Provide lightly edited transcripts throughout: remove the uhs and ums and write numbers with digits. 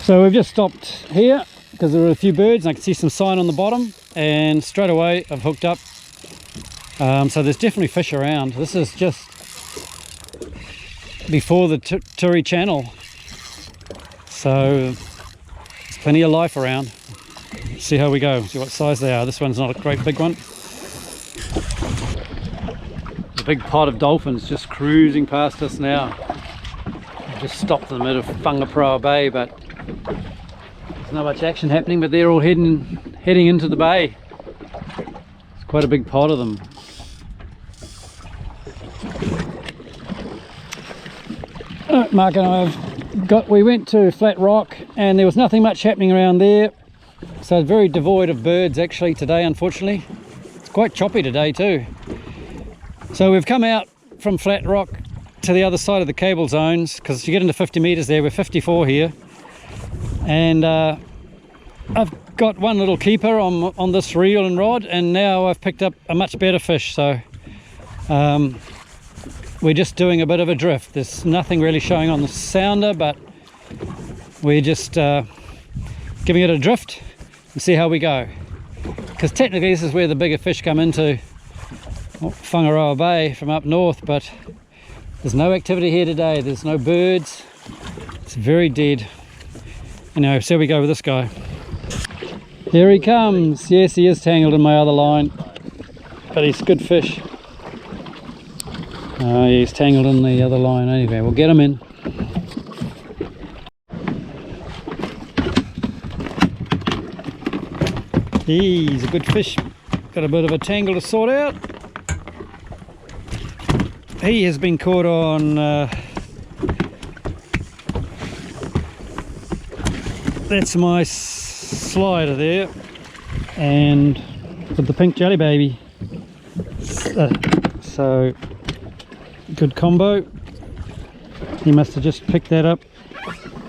So we've just stopped here because there were a few birds and I can see some sign on the bottom, and straight away I've hooked up. So there's definitely fish around. This is just before the Turi channel, so there's plenty of life around. Let's see how we go, see what size they are. This one's not a great big one. A big pod of dolphins just cruising past us now. I've just stopped in the middle of Whangaproa Bay, but there's not much action happening, but they're all heading into the bay. It's quite a big pod of them. Mark and I we went to Flat Rock and there was nothing much happening around there, so very devoid of birds actually today, unfortunately. It's quite choppy today too. So we've come out from Flat Rock to the other side of the cable zones, because you get into 50 meters there. We're 54 here, and I've got one little keeper on this reel and rod, and now I've picked up a much better fish. So we're just doing a bit of a drift. There's nothing really showing on the sounder, but we're just giving it a drift and see how we go, because technically this is where the bigger fish come into Whangaroa Bay from up north, but there's no activity here today. There's no birds. It's very dead. Anyway, so we go with this guy. Here he comes. Yes, he is tangled in my other line, but he's good fish. Oh, yeah, he's tangled in the other line. Anyway, we'll get him in. He's a good fish. Got a bit of a tangle to sort out. He has been caught on that's my slider there, and with the pink jelly baby. So good combo. He must have just picked that up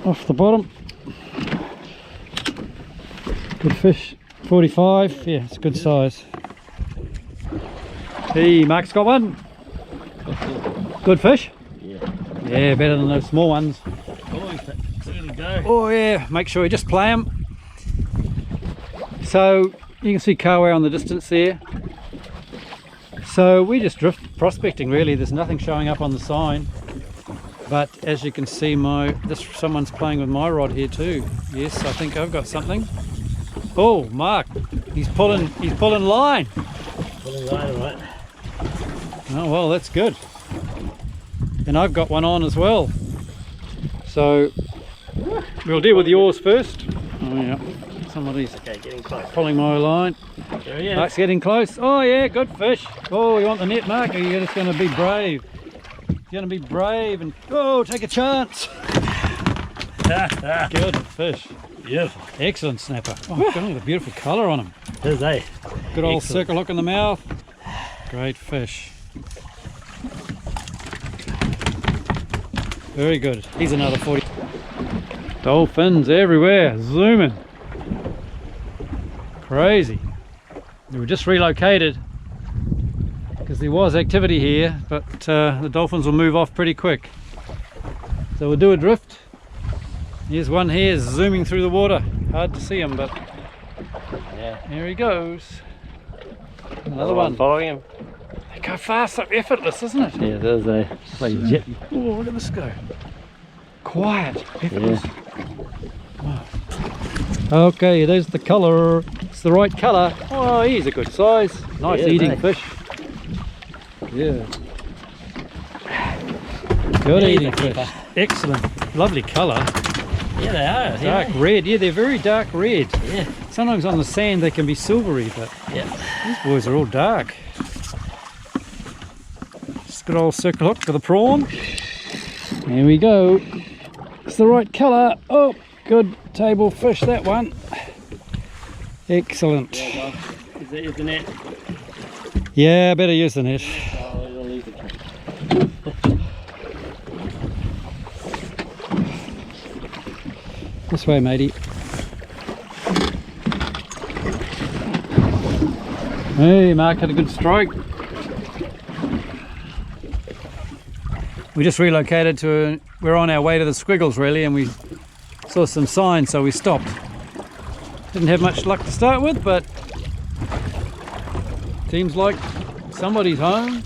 off the bottom. Good fish. 45. Yeah, it's a good size. Hey, Mark's got one. Good fish? Yeah. Yeah, better than those small ones. Oh yeah, make sure you just play them. So you can see Kawe on the distance there. So we just drift prospecting really. There's nothing showing up on the sign, but as you can see, someone's playing with my rod here too. Yes, I think I've got something. Oh, Mark, he's pulling line. Pulling line, right? Oh well, that's good. And I've got one on as well. So we'll deal with yours first. Oh yeah, somebody's getting close. Pulling my line. There he is. Mark's getting close. Oh yeah, good fish. Oh, you want the net, Mark? Or you're just going to be brave? You're going to be brave and take a chance. Good fish. Beautiful. Excellent snapper. Oh, got a beautiful colour on him. There's a good old circle hook in the mouth. Great fish. Very good. He's another 40. Dolphins everywhere, zooming. Crazy. We were just relocated because there was activity here, but the dolphins will move off pretty quick. So we'll do a drift. Here's one here zooming through the water. Hard to see him, but yeah, here he goes. Another one. Following him. They go fast, so effortless, isn't it? Yeah, there's a jet. Oh, look at this go. Quiet, effortless. Yeah. Wow. Okay, there's the colour. It's the right colour. Oh, he's a good size. Nice eating fish. Yeah. Good eating fish. Excellent. Lovely colour. Yeah, they are. Dark red. Yeah, they're very dark red. Yeah. Sometimes on the sand they can be silvery, but yeah, these boys are all dark. Just good old circle hook for the prawn. There we go. It's the right colour. Oh, good table fish, that one. Excellent. Well, is the net? Yeah, better use the net. This way, matey. Hey, Mark had a good strike. We just relocated we're on our way to the Squiggles really, and we saw some signs, so we stopped. Didn't have much luck to start with, but seems like somebody's home.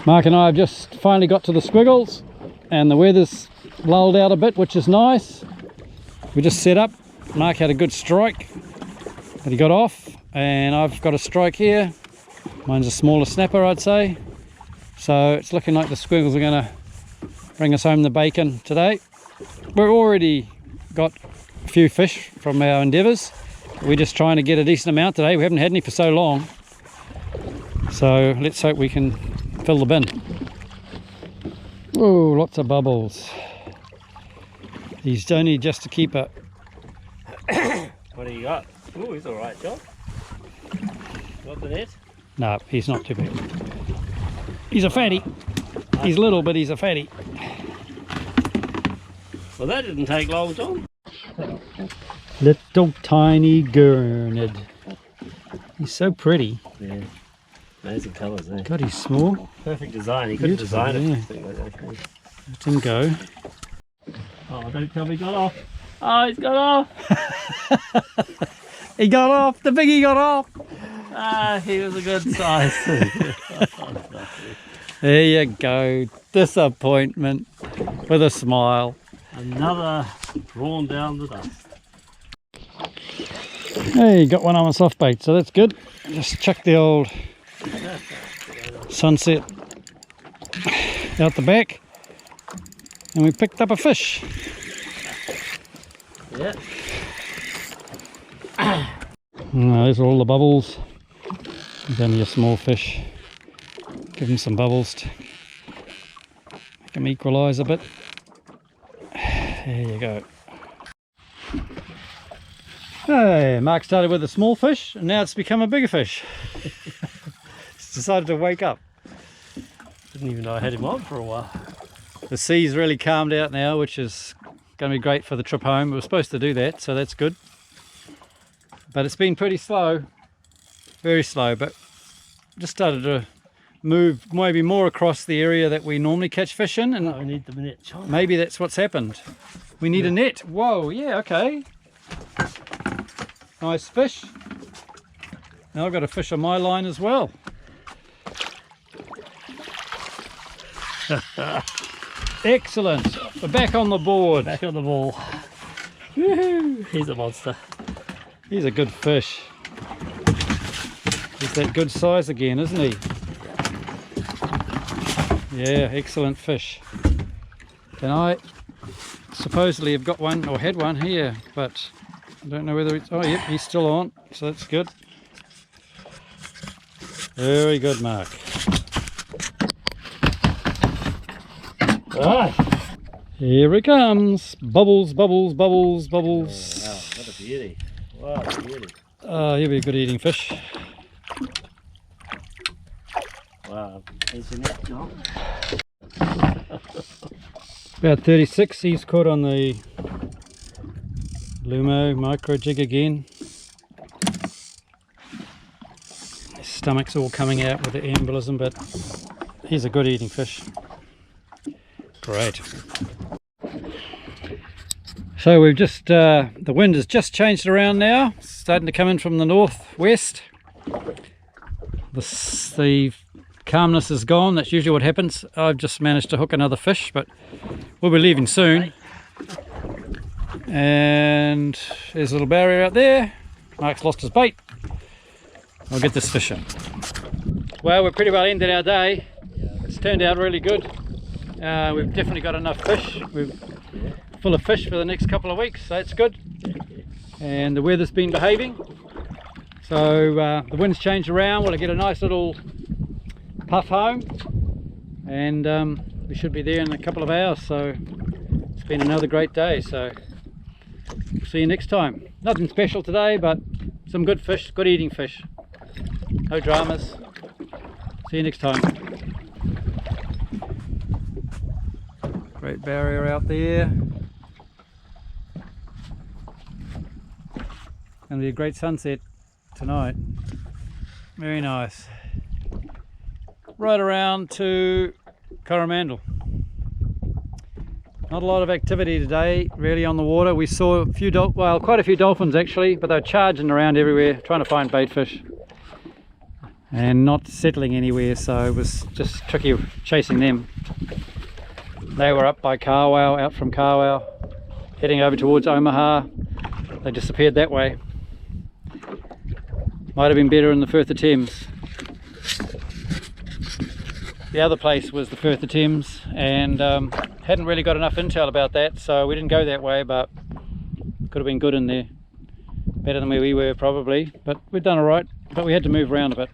Mark and I have just finally got to the squiggles, and the weather's lulled out a bit, which is nice. We just set up. Mark had a good strike, but he got off, and I've got a strike here. Mine's a smaller snapper, I'd say. So it's looking like the squiggles are going to bring us home the bacon today. We've already got a few fish from our endeavours. We're just trying to get a decent amount today. We haven't had any for so long. So let's hope we can fill the bin. Oh, lots of bubbles. He's only just a keeper. What do you got? Oh, he's alright, John. Got the net? No, he's not too big. He's a fatty. He's little, but he's a fatty. Well, that didn't take long, John. Little tiny gurnard. He's so pretty. Yeah. Amazing colours, eh? God, he's small. Perfect design. He could design it. Yeah. Let him go. Oh, don't tell me he got off. Oh, he's got off. He got off. The biggie got off. Ah, he was a good size too. There you go. Disappointment with a smile. Another drawn down the dust. Hey, got one on a soft bait, so that's good. Just chuck the old sunset out the back, and we picked up a fish. Yeah. Those are all the bubbles. There's only a small fish. Give him some bubbles to make him equalise a bit. There you go. Hey, Mark started with a small fish, and now it's become a bigger fish. He's decided to wake up. Didn't even know I had him on for a while. The sea's really calmed out now, which is going to be great for the trip home. We were supposed to do that, so that's good. But it's been pretty slow, very slow, but just started to move maybe more across the area that we normally catch fish in, and I need the net, John. maybe that's what's happened. We need a net. Whoa, yeah, okay. Nice fish. Now I've got a fish on my line as well. Excellent. We're back on the board. Back on the ball. Woohoo! He's a monster. He's a good fish. He's that good size again, isn't he? Yeah, excellent fish. And I supposedly have got one, or had one here, but I don't know whether it's... Oh, yep, he's still on, so that's good. Very good, Mark. Alright. Here he comes. Bubbles, bubbles, bubbles, bubbles. Oh, wow, what a beauty. What a beauty. Oh, he'll be a good eating fish. Wow, there's your net, John. About 36, he's caught on the Lumo micro jig again. His stomach's all coming out with the embolism, but he's a good eating fish. Great. So we've just, the wind has just changed around now, it's starting to come in from the northwest. The calmness is gone, that's usually what happens. I've just managed to hook another fish, but we'll be leaving soon. And there's a little barrier out there. Mark's lost his bait. I'll get this fish in. Well, we've pretty well ended our day. It's turned out really good. We've definitely got enough fish. We're full of fish for the next couple of weeks, so that's good. And the weather's been behaving. So the wind's changed around. We'll get a nice little puff home, and we should be there in a couple of hours. So it's been another great day. So we'll see you next time. Nothing special today, but some good fish, good eating fish. No dramas. See you next time. Great barrier out there. Gonna be a great sunset tonight. Very nice. right around to Coromandel. Not a lot of activity today really on the water. We saw a few, quite a few dolphins actually, but they're charging around everywhere trying to find bait fish and not settling anywhere, so it was just tricky chasing them. They were up by Carwell, out from Carwell, heading over towards Omaha. They disappeared that way. Might have been better in the Firth of Thames. The other place was the Firth of Thames, and hadn't really got enough intel about that, so we didn't go that way, but could have been good in there. Better than where we were probably, but we've done alright, but we had to move around a bit.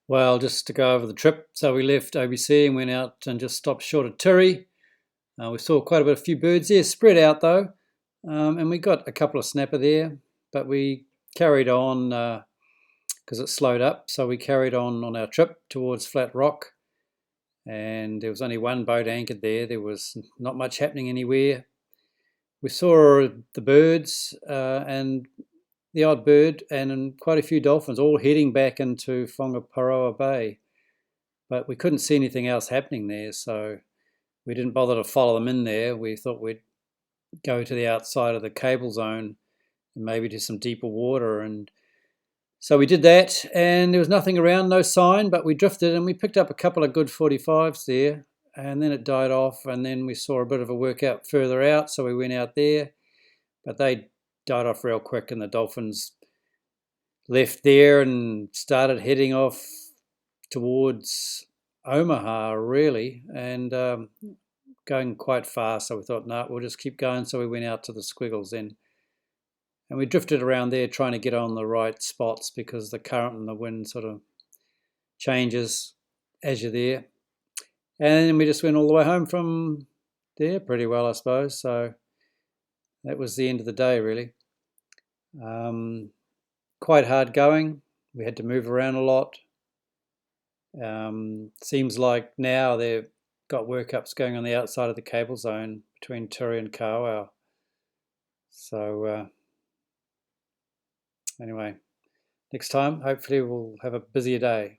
Well, just to go over the trip, so we left OBC and went out and just stopped short of Tiri. We saw quite a few birds there, spread out though, and we got a couple of snapper there, but we carried on because it slowed up, so we carried on our trip towards Flat Rock, and there was only one boat anchored there. There was not much happening anywhere. We saw the birds and the odd bird and quite a few dolphins all heading back into Whangaparoa Bay, but we couldn't see anything else happening there, so we didn't bother to follow them in there. We thought we'd go to the outside of the cable zone and maybe to some deeper water, and so we did that, and there was nothing around, no sign, but we drifted and we picked up a couple of good 45s there, and then it died off, and then we saw a bit of a workout further out, so we went out there, but they died off real quick, and the dolphins left there and started heading off towards Omaha really, and going quite fast, so we thought, no, we'll just keep going, so we went out to the Squiggles then. And we drifted around there trying to get on the right spots because the current and the wind sort of changes as you're there. And then we just went all the way home from there pretty well, I suppose. So that was the end of the day, really. Quite hard going. We had to move around a lot. Seems like now they've got workups going on the outside of the cable zone between Turi and Carwell. So anyway, next time hopefully we'll have a busier day.